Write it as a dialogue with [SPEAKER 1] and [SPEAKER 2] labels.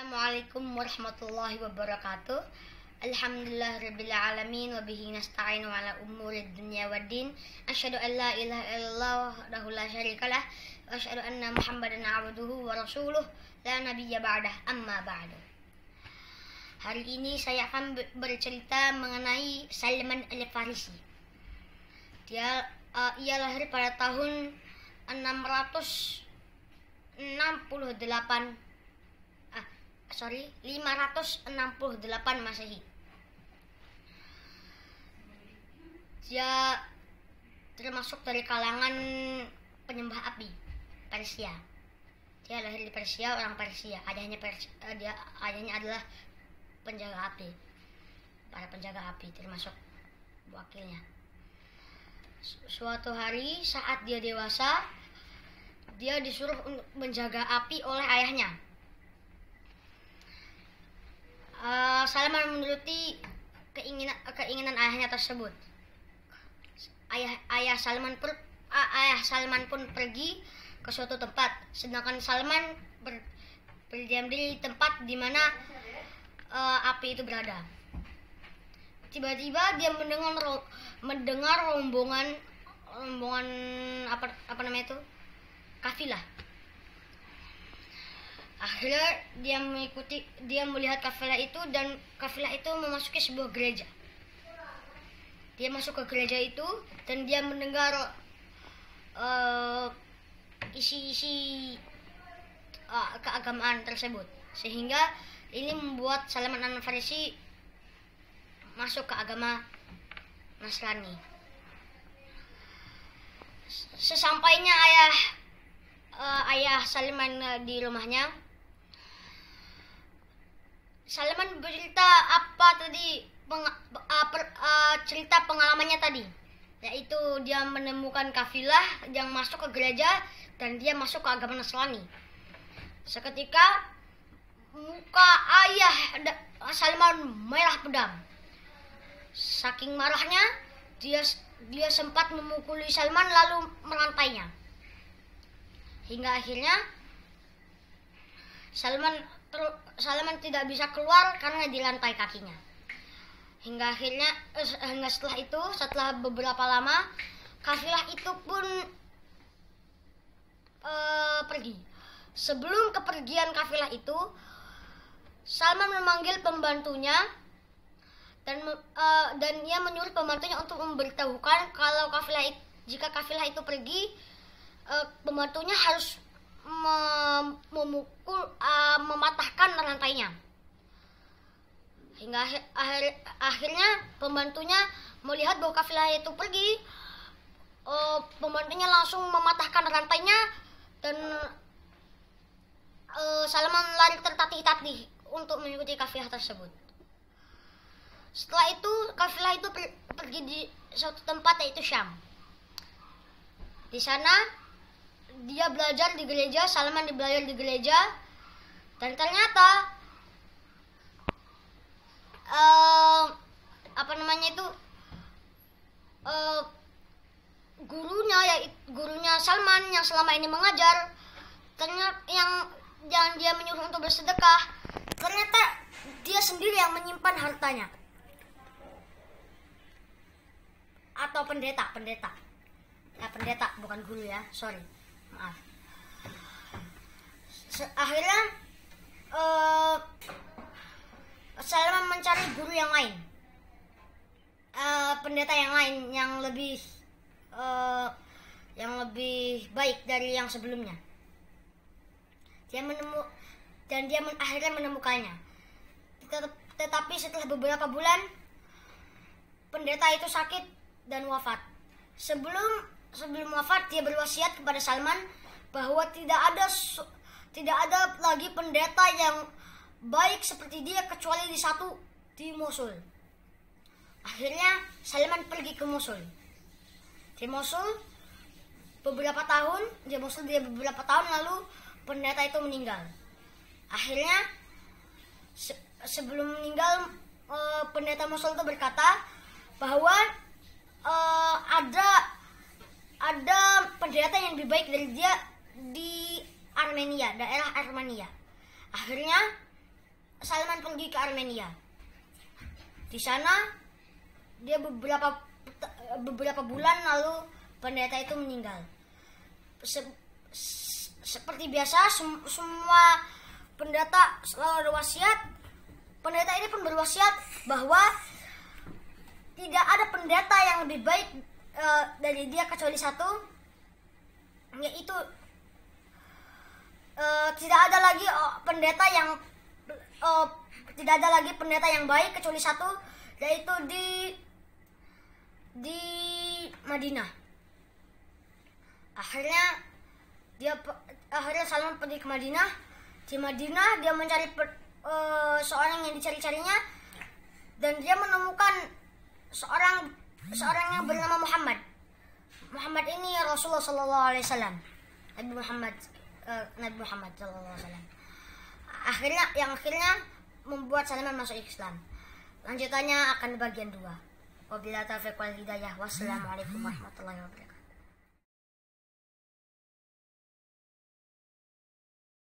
[SPEAKER 1] Assalamualaikum warahmatullahi wabarakatuh. Alhamdulillahirabbil alamin wa bihi nasta'inu ala umurid dunya waddin. Asyhadu an la ilaha illallah wahdahu la syarikalah wa asyhadu anna Muhammadan abduhu wa rasuluh la nabiyya ba'dah, amma ba'du. Hari ini saya akan bercerita mengenai Salman Al-Farisi. Ia lahir pada tahun 568 Masehi. Dia termasuk dari kalangan penyembah api Persia. Dia lahir di Persia, orang Persia. Ayahnya adalah penjaga api. Para penjaga api termasuk wakilnya. Suatu hari saat dia dewasa, dia disuruh untuk menjaga api oleh ayahnya. Salman menuruti keinginan ayahnya tersebut. Ayah Salman pun pergi ke suatu tempat, sedangkan Salman berdiam diri di tempat di mana api itu berada. Tiba-tiba dia mendengar rombongan kafilah. Akhirnya dia melihat kafilah itu, dan kafilah itu memasuki sebuah gereja. Dia masuk ke gereja itu dan dia mendengar isi-isi keagamaan tersebut, sehingga ini membuat Salman Al-Farisi masuk ke agama Nasrani. Sesampainya ayah Salman di rumahnya, Salman bercerita cerita pengalamannya tadi, yaitu dia menemukan kafilah yang masuk ke gereja dan dia masuk ke agama Nasrani. Seketika muka ayah Salman merah pedam. Saking marahnya, dia sempat memukuli Salman lalu merantainya. Hingga akhirnya Salman tidak bisa keluar karena dirantai kakinya. Hingga setelah beberapa lama, kafilah itu pun pergi. Sebelum kepergian kafilah itu, Salman memanggil pembantunya dan ia menyuruh pembantunya untuk memberitahukan kalau jika kafilah itu pergi, pembantunya harus mematahkan rantainya. Hingga akhirnya pembantunya melihat bahwa kafilah itu pergi, pembantunya langsung mematahkan rantainya dan Salman lari tertatih-tatih untuk mengikuti kafilah tersebut. Setelah itu kafilah itu pergi di suatu tempat, yaitu Syam. Di sana dia belajar di gereja, Salman belajar di gereja, dan ternyata gurunya Salman yang selama ini mengajar, ternyata yang dia menyuruh untuk bersedekah, ternyata dia sendiri yang menyimpan hartanya. Atau pendeta bukan guru ya, sorry, maaf. Akhirnya Salman mencari guru yang lain, pendeta yang lain yang lebih baik dari yang sebelumnya. Dia akhirnya menemukannya. Tetapi setelah beberapa bulan, pendeta itu sakit dan wafat. Sebelum wafat, dia berwasiat kepada Salman bahwa tidak ada lagi pendeta yang baik seperti dia kecuali di Mosul. Akhirnya Salman pergi ke Mosul. Di Mosul beberapa tahun lalu pendeta itu meninggal. Akhirnya sebelum meninggal, pendeta Mosul itu berkata bahwa ada pendeta yang lebih baik dari dia di Armenia, daerah Armenia. Akhirnya Salman pergi ke Armenia. Di sana dia beberapa bulan lalu pendeta itu meninggal. Seperti biasa semua pendeta selalu ada wasiat. Pendeta ini pun berwasiat bahwa tidak ada pendeta yang lebih baik dari dia kecuali satu, yaitu tidak ada lagi pendeta yang baik kecuali satu, yaitu di Madinah. Akhirnya Salman pergi ke Madinah. Di Madinah dia mencari seorang yang dicari-carinya, dan dia menemukan seorang yang bernama Muhammad. Muhammad ini Rasulullah sallallahu alaihi wasallam. Nabi Muhammad sallallahu alaihi wasallam. Akhirnya membuat Salman masuk Islam. Lanjutannya akan di bagian 2. Wabillahi taufiq wal hidayah. Wassalamualaikum warahmatullahi wabarakatuh.